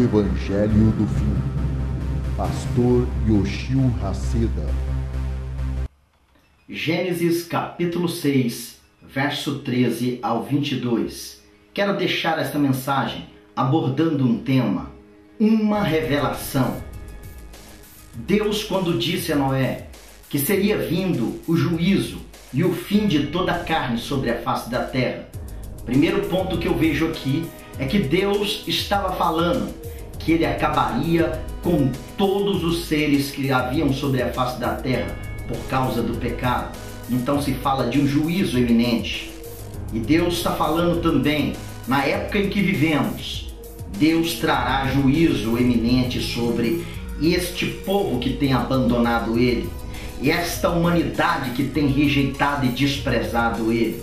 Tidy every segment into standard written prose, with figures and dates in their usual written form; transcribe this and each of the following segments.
Evangelho do Fim. Pastor Yoshio Haceda. Gênesis capítulo 6, verso 13 ao 22. Quero deixar esta mensagem abordando um tema, uma revelação. Deus, quando disse a Noé que seria vindo o juízo e o fim de toda a carne sobre a face da terra, primeiro ponto que eu vejo aqui é que Deus estava falando que ele acabaria com todos os seres que haviam sobre a face da terra por causa do pecado. Então se fala de um juízo iminente. E Deus está falando também, na época em que vivemos, Deus trará juízo iminente sobre este povo que tem abandonado ele, e esta humanidade que tem rejeitado e desprezado ele.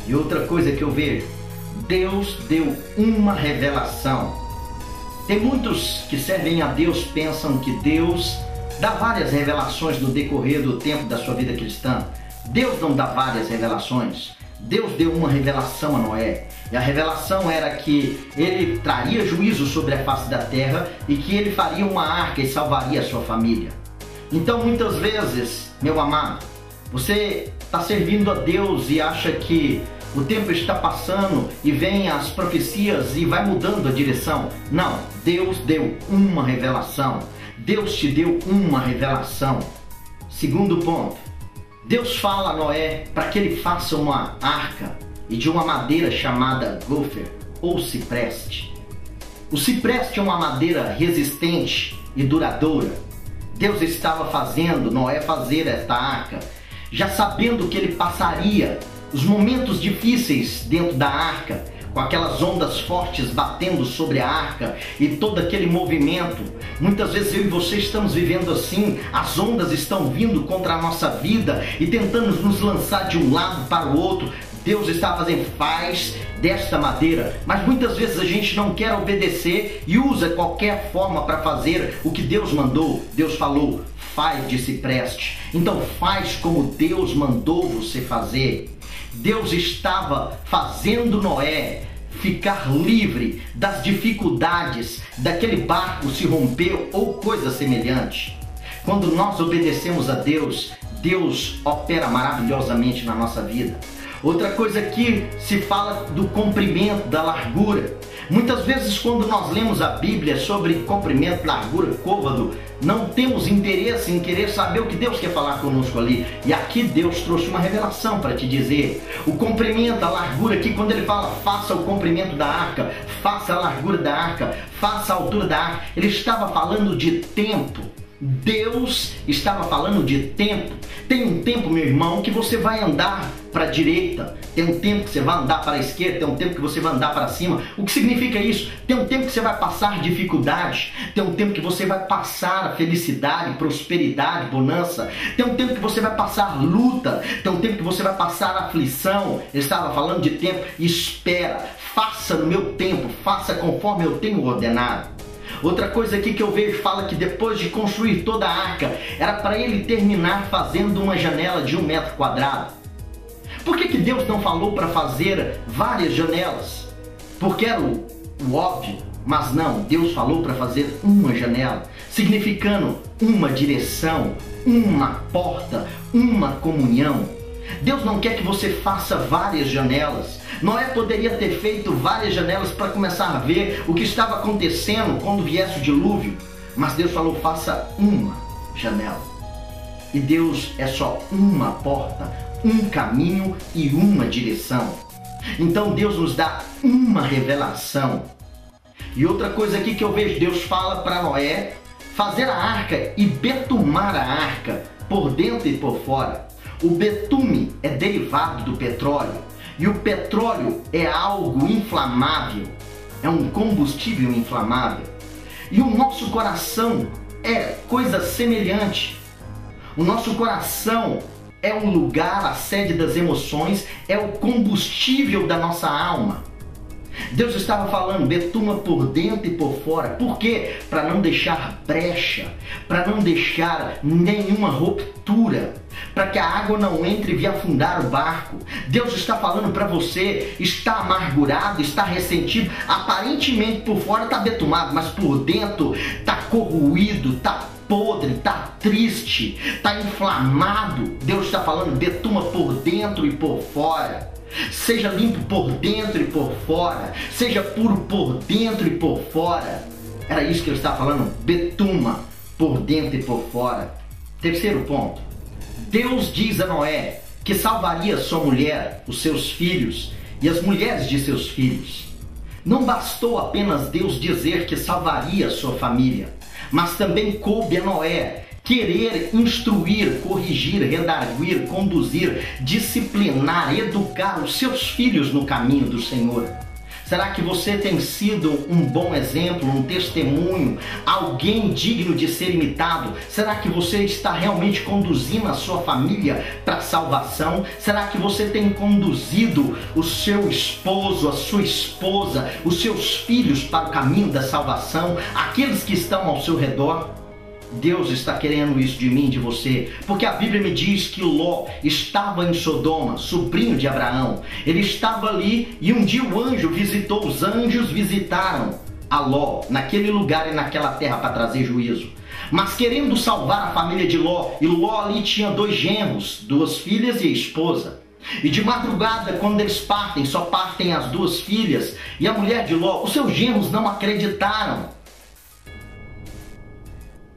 E outra coisa que eu vejo, Deus deu uma revelação. Tem muitos que servem a Deus, pensam que Deus dá várias revelações no decorrer do tempo da sua vida cristã. Deus não dá várias revelações. Deus deu uma revelação a Noé. E a revelação era que ele traria juízo sobre a face da terra e que ele faria uma arca e salvaria a sua família. Então muitas vezes, meu amado, você está servindo a Deus e acha que o tempo está passando e vem as profecias e vai mudando a direção. Não, Deus deu uma revelação. Deus te deu uma revelação. Segundo ponto, Deus fala a Noé para que ele faça uma arca e de uma madeira chamada gopher ou cipreste. O cipreste é uma madeira resistente e duradoura. Deus estava fazendo Noé fazer esta arca, já sabendo que ele passaria os momentos difíceis dentro da arca, com aquelas ondas fortes batendo sobre a arca e todo aquele movimento. Muitas vezes eu e você estamos vivendo assim, as ondas estão vindo contra a nossa vida e tentando nos lançar de um lado para o outro. Deus está fazendo, faz desta madeira, mas muitas vezes a gente não quer obedecer e usa qualquer forma para fazer o que Deus mandou. Deus falou, faz de cipreste. Então faz como Deus mandou você fazer. Deus estava fazendo Noé ficar livre das dificuldades daquele barco se romper ou coisa semelhante. Quando nós obedecemos a Deus, Deus opera maravilhosamente na nossa vida. Outra coisa que se fala do comprimento, da largura. Muitas vezes quando nós lemos a Bíblia sobre comprimento, largura, côvado, não temos interesse em querer saber o que Deus quer falar conosco ali. E aqui Deus trouxe uma revelação para te dizer. O comprimento, a largura, aqui quando ele fala faça o comprimento da arca, faça a largura da arca, faça a altura da arca, ele estava falando de tempo. Deus estava falando de tempo. Tem um tempo, meu irmão, que você vai andar para a direita, tem um tempo que você vai andar para a esquerda, tem um tempo que você vai andar para cima. O que significa isso? Tem um tempo que você vai passar dificuldade, tem um tempo que você vai passar felicidade, prosperidade, bonança, tem um tempo que você vai passar luta, tem um tempo que você vai passar aflição. Ele estava falando de tempo. Espera, faça no meu tempo, faça conforme eu tenho ordenado. Outra coisa aqui que eu vejo fala que depois de construir toda a arca, era para ele terminar fazendo uma janela de 1 metro quadrado. Por que Deus não falou para fazer várias janelas? Porque era o óbvio, mas não, Deus falou para fazer uma janela, significando uma direção, uma porta, uma comunhão. Deus não quer que você faça várias janelas. Noé poderia ter feito várias janelas para começar a ver o que estava acontecendo quando viesse o dilúvio. Mas Deus falou, faça uma janela. E Deus é só uma porta, um caminho e uma direção. Então Deus nos dá uma revelação. E outra coisa aqui que eu vejo, Deus fala para Noé fazer a arca e betumar a arca por dentro e por fora. O betume é derivado do petróleo. E o petróleo é algo inflamável, é um combustível inflamável. E o nosso coração é coisa semelhante. O nosso coração é um lugar, a sede das emoções, é o combustível da nossa alma. Deus estava falando, betuma por dentro e por fora. Por quê? Para não deixar brecha, para não deixar nenhuma ruptura, para que a água não entre e venha afundar o barco. Deus está falando para você, está amargurado, está ressentido, aparentemente por fora está betumado, mas por dentro está corroído, está podre, está triste, está inflamado. Deus está falando, betuma por dentro e por fora. Seja limpo por dentro e por fora. Seja puro por dentro e por fora. Era isso que ele estava falando, betuma por dentro e por fora. Terceiro ponto. Deus diz a Noé que salvaria sua mulher, os seus filhos e as mulheres de seus filhos. Não bastou apenas Deus dizer que salvaria sua família, mas também coube a Noé querer instruir, corrigir, redarguir, conduzir, disciplinar, educar os seus filhos no caminho do Senhor. Será que você tem sido um bom exemplo, um testemunho, alguém digno de ser imitado? Será que você está realmente conduzindo a sua família para a salvação? Será que você tem conduzido o seu esposo, a sua esposa, os seus filhos para o caminho da salvação? Aqueles que estão ao seu redor? Deus está querendo isso de mim e de você, porque a Bíblia me diz que Ló estava em Sodoma, sobrinho de Abraão. Ele estava ali e um dia o anjo visitou, os anjos visitaram a Ló, naquele lugar e naquela terra para trazer juízo. Mas querendo salvar a família de Ló, e Ló ali tinha 2 genros, 2 filhas e a esposa. E de madrugada, quando eles partem, só partem as 2 filhas e a mulher de Ló, os seus genros não acreditaram.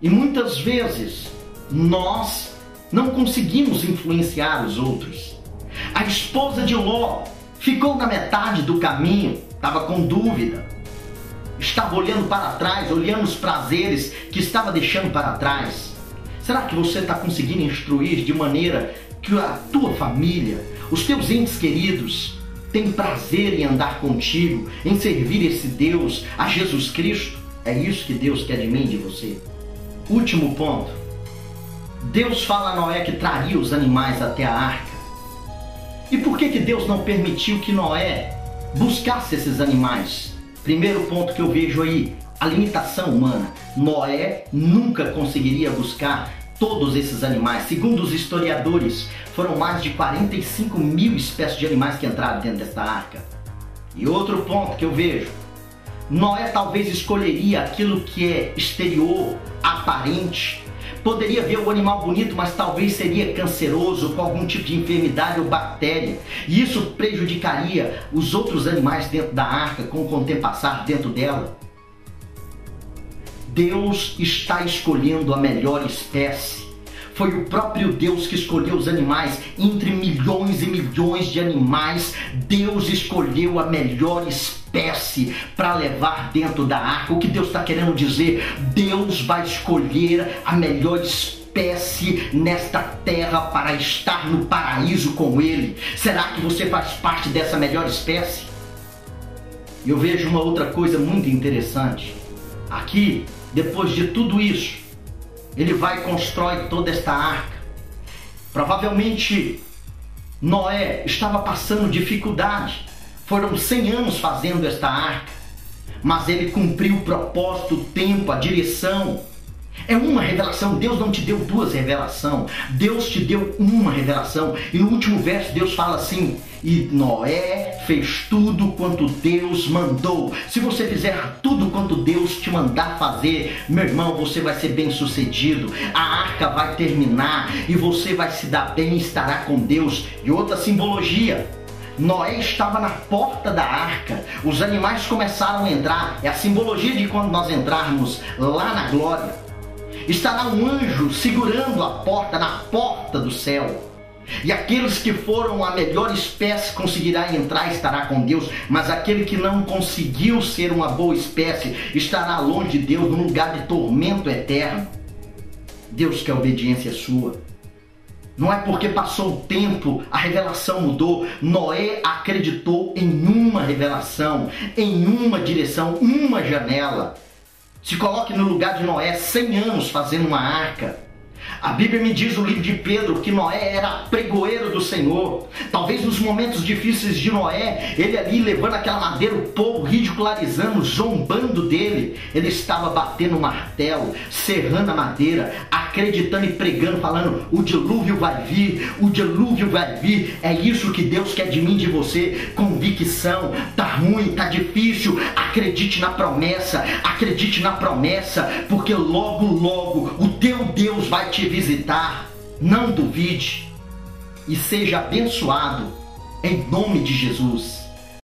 E muitas vezes nós não conseguimos influenciar os outros. A esposa de Ló ficou na metade do caminho, estava com dúvida, estava olhando para trás, olhando os prazeres que estava deixando para trás. Será que você está conseguindo instruir de maneira que a tua família, os teus entes queridos, têm prazer em andar contigo, em servir esse Deus, a Jesus Cristo? É isso que Deus quer de mim e de você. Último ponto. Deus fala a Noé que traria os animais até a arca. E por que Deus não permitiu que Noé buscasse esses animais? Primeiro ponto que eu vejo aí, a limitação humana. Noé nunca conseguiria buscar todos esses animais. Segundo os historiadores, foram mais de 45 mil espécies de animais que entraram dentro desta arca. E outro ponto que eu vejo, Noé talvez escolheria aquilo que é exterior, aparente. Poderia ver o animal bonito, mas talvez seria canceroso, com algum tipo de enfermidade ou bactéria. E isso prejudicaria os outros animais dentro da arca, com o tempo passar dentro dela. Deus está escolhendo a melhor espécie. Foi o próprio Deus que escolheu os animais. Entre milhões e milhões de animais, Deus escolheu a melhor espécie para levar dentro da arca. O que Deus está querendo dizer? Deus vai escolher a melhor espécie nesta terra para estar no paraíso com Ele. Será que você faz parte dessa melhor espécie? Eu vejo uma outra coisa muito interessante. Aqui, depois de tudo isso, ele vai e constrói toda esta arca. Provavelmente Noé estava passando dificuldade. Foram 100 anos fazendo esta arca, mas ele cumpriu o propósito, o tempo, a direção. É uma revelação. Deus não te deu 2 revelações. Deus te deu uma revelação. E no último verso Deus fala assim: e Noé fez tudo quanto Deus mandou. Se você fizer tudo quanto Deus te mandar fazer, meu irmão, você vai ser bem sucedido. A arca vai terminar e você vai se dar bem e estará com Deus. E outra simbologia, Noé estava na porta da arca. Os animais começaram a entrar. É a simbologia de quando nós entrarmos lá na glória. Estará um anjo segurando a porta, na porta do céu. E aqueles que foram a melhor espécie conseguirá entrar e estará com Deus. Mas aquele que não conseguiu ser uma boa espécie estará longe de Deus, num lugar de tormento eterno. Deus quer obediência sua. Não é porque passou o tempo, a revelação mudou. Noé acreditou em uma revelação, em uma direção, uma janela. Se coloque no lugar de Noé, 100 anos fazendo uma arca. A Bíblia me diz no livro de Pedro que Noé era pregoeiro do Senhor. Talvez nos momentos difíceis de Noé, ele ali levando aquela madeira, o povo ridicularizando, zombando dele. Ele estava batendo o martelo, serrando a madeira, acreditando e pregando, falando: o dilúvio vai vir, o dilúvio vai vir. É isso que Deus quer de mim, de você. Convicção. Tá ruim, tá difícil. Acredite na promessa, acredite na promessa, porque logo, logo o teu Deus vai te visitar. Não duvide e seja abençoado em nome de Jesus.